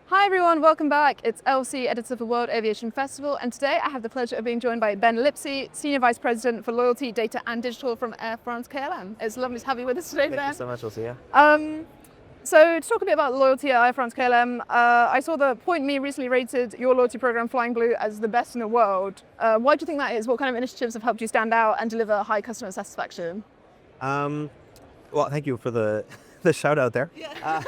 Hi everyone, welcome back. It's Elsie, editor for World Aviation Festival, and today I have the pleasure of being joined by Ben Lipsey, Senior Vice President for Loyalty, Data and Digital from Air France-KLM. It's lovely to have you with us today, Ben. Thank you so much, Elsie. So to talk a bit about loyalty at Air France-KLM, I saw the Point Me recently rated your loyalty program Flying Blue as the best in the world. Why do you think that is? What kind of initiatives have helped you stand out and deliver high customer satisfaction? Well, thank you for the shout out there. Yeah.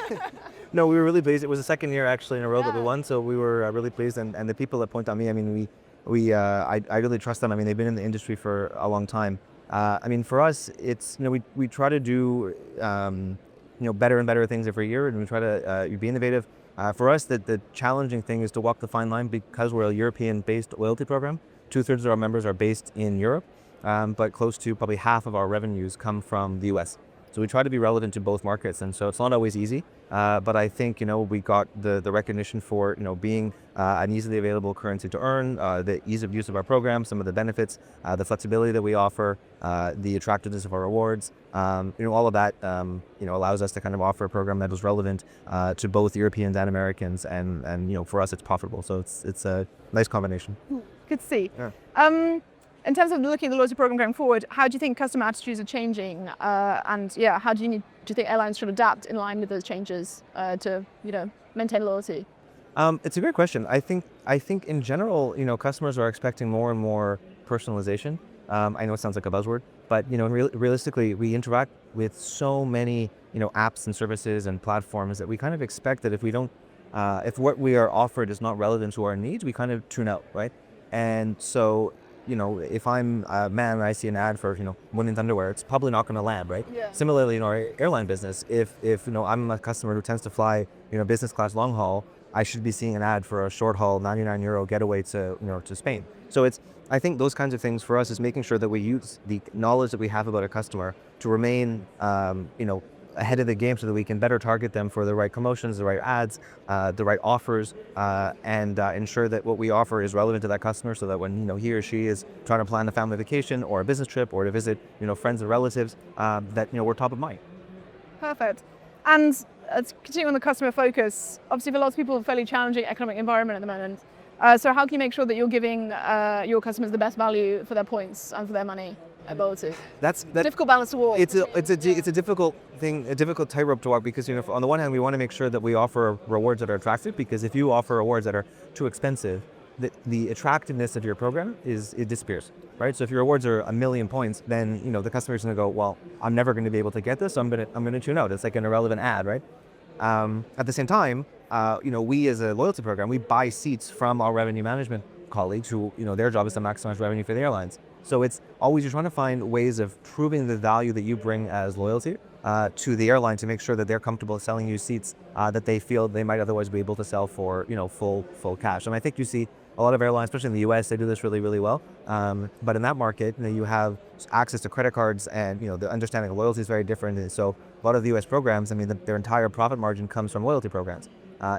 No, we were really pleased. It was the second year actually in a row that we Yeah. won, so we were really pleased. And the people that Point on me, I mean, I really trust them. I mean, they've been in the industry for a long time. I mean, for us, it's we try to do better and better things every year, and we try to be innovative. For us, the challenging thing is to walk the fine line because we're a European-based loyalty program. 2/3 of our members are based in Europe, but close to probably half of our revenues come from the US. So we try to be relevant to both markets, and so it's not always easy. But I think we got the recognition for being an easily available currency to earn, the ease of use of our program, some of the benefits, the flexibility that we offer, the attractiveness of our rewards. All of that allows us to kind of offer a program that is relevant to both Europeans and Americans, and for us it's profitable. So it's a nice combination. Good to see. Yeah. In terms of looking at the loyalty program going forward, how do you think customer attitudes are changing? How do you think airlines should adapt in line with those changes to maintain loyalty? It's a great question. I think in general, customers are expecting more and more personalization. I know it sounds like a buzzword, but realistically, we interact with so many apps and services and platforms that we kind of expect that if we don't, if what we are offered is not relevant to our needs, we kind of tune out, right? And so if I'm a man and I see an ad for, women's underwear, it's probably not going to land, right? Yeah. Similarly, in our airline business, if I'm a customer who tends to fly, business class long haul, I should be seeing an ad for a short haul 99 euro getaway to Spain. So I think those kinds of things for us is making sure that we use the knowledge that we have about a customer to remain, ahead of the game so that we can better target them for the right promotions, the right ads, the right offers, and ensure that what we offer is relevant to that customer so that when he or she is trying to plan a family vacation or a business trip or to visit friends and relatives, that we're top of mind. Perfect. And continuing on the customer focus, obviously for lots of people, a fairly challenging economic environment at the moment. So how can you make sure that you're giving your customers the best value for their points and for their money? Ability. That's difficult balance to walk. It's a difficult thing, a difficult tightrope to walk because on the one hand we want to make sure that we offer rewards that are attractive, because if you offer rewards that are too expensive, the attractiveness of your program it disappears, right? So if your rewards are 1,000,000 points, then the customer's going to go, well, I'm never going to be able to get this, so I'm going to tune out. It's like an irrelevant ad, right? At the same time, we as a loyalty program, we buy seats from our revenue management colleagues who their job is to maximize revenue for the airlines. So it's always you're trying to find ways of proving the value that you bring as loyalty to the airline to make sure that they're comfortable selling you seats that they feel they might otherwise be able to sell for full cash. And I think you see a lot of airlines, especially in the US, they do this really, really well. But in that market, you have access to credit cards, and the understanding of loyalty is very different. And so a lot of the US programs, I mean, their entire profit margin comes from loyalty programs.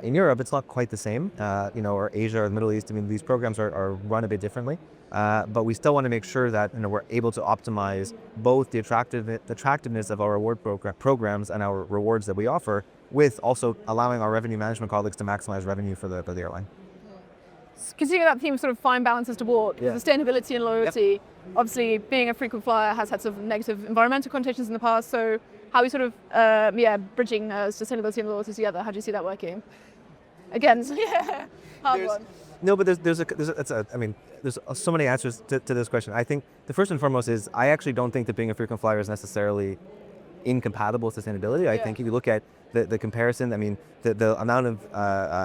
In Europe, it's not quite the same, or Asia or the Middle East. I mean, these programs are run a bit differently, but we still want to make sure that we're able to optimize both the attractiveness of our reward programs and our rewards that we offer, with also allowing our revenue management colleagues to maximize revenue for the airline. Continuing that theme of sort of fine balances to walk, Yeah. sustainability and loyalty. Yep. Obviously, being a frequent flyer has had sort of negative environmental connotations in the past. So how are we sort of bridging sustainability and loyalty together? How do you see that working? Again, hard one. No, but there's so many answers to this question. I think the first and foremost is I actually don't think that being a frequent flyer is necessarily incompatible with sustainability. I think if you look at the comparison, I mean, the amount of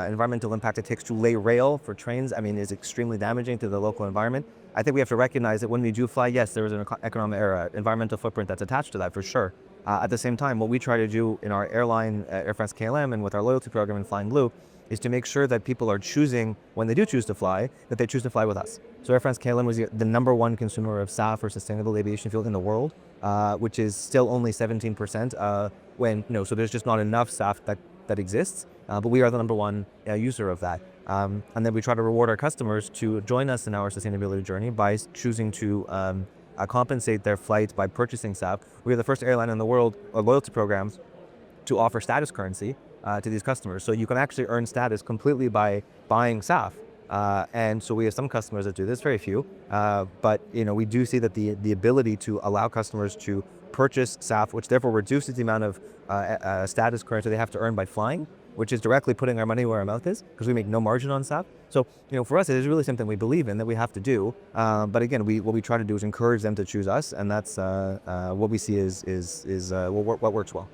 environmental impact it takes to lay rail for trains, I mean, is extremely damaging to the local environment. I think we have to recognize that when we do fly, yes, there is an economic or environmental footprint that's attached to that for sure. At the same time, what we try to do in our airline, Air France-KLM, and with our loyalty program in Flying Blue, is to make sure that people are choosing, when they do choose to fly, that they choose to fly with us. So Air France-KLM was the #1 consumer of SAF, or sustainable aviation fuel, in the world, which is still only 17%. So there's just not enough SAF that exists, but we are the #1 user of that. And then we try to reward our customers to join us in our sustainability journey by choosing to compensate their flight by purchasing SAF. We are the first airline in the world, or loyalty programs, to offer status currency to these customers. So you can actually earn status completely by buying SAF. And so we have some customers that do this, very few, but we do see that the ability to allow customers to purchase SAF, which therefore reduces the amount of status currency they have to earn by flying, which is directly putting our money where our mouth is, because we make no margin on SAF. So for us, it is really something we believe in, that we have to do. But again, what we try to do is encourage them to choose us, and that's what we see is what works well.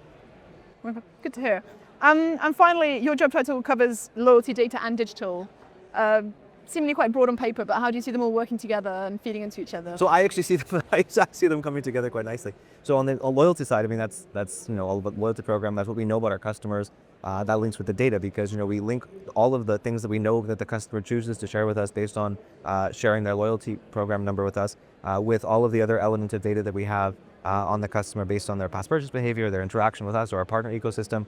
Good to hear. And finally, your job title covers loyalty, data, and digital. Seemingly quite broad on paper, but how do you see them all working together and feeding into each other? So I actually see them coming together quite nicely. So on the loyalty side, I mean, that's all about the loyalty program. That's what we know about our customers. That links with the data, because we link all of the things that we know that the customer chooses to share with us based on sharing their loyalty program number with us, with all of the other elements of data that we have on the customer based on their past purchase behavior, their interaction with us or our partner ecosystem,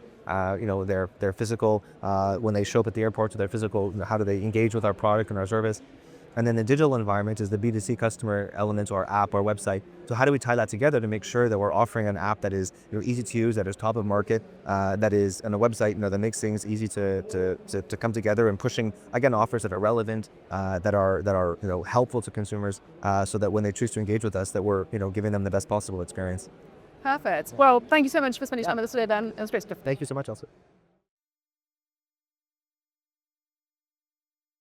their physical, when they show up at the airport, so their physical, how do they engage with our product and our service. And then the digital environment is the B2C customer element, or app or website. So how do we tie that together to make sure that we're offering an app that is easy to use, that is top of market, that is, and a website that makes things easy to come together, and pushing again offers that are relevant, that are helpful to consumers, so that when they choose to engage with us, that we're giving them the best possible experience. Perfect. Well, thank you so much for spending time with us today, Dan. It was great stuff. Thank you so much, Elsa.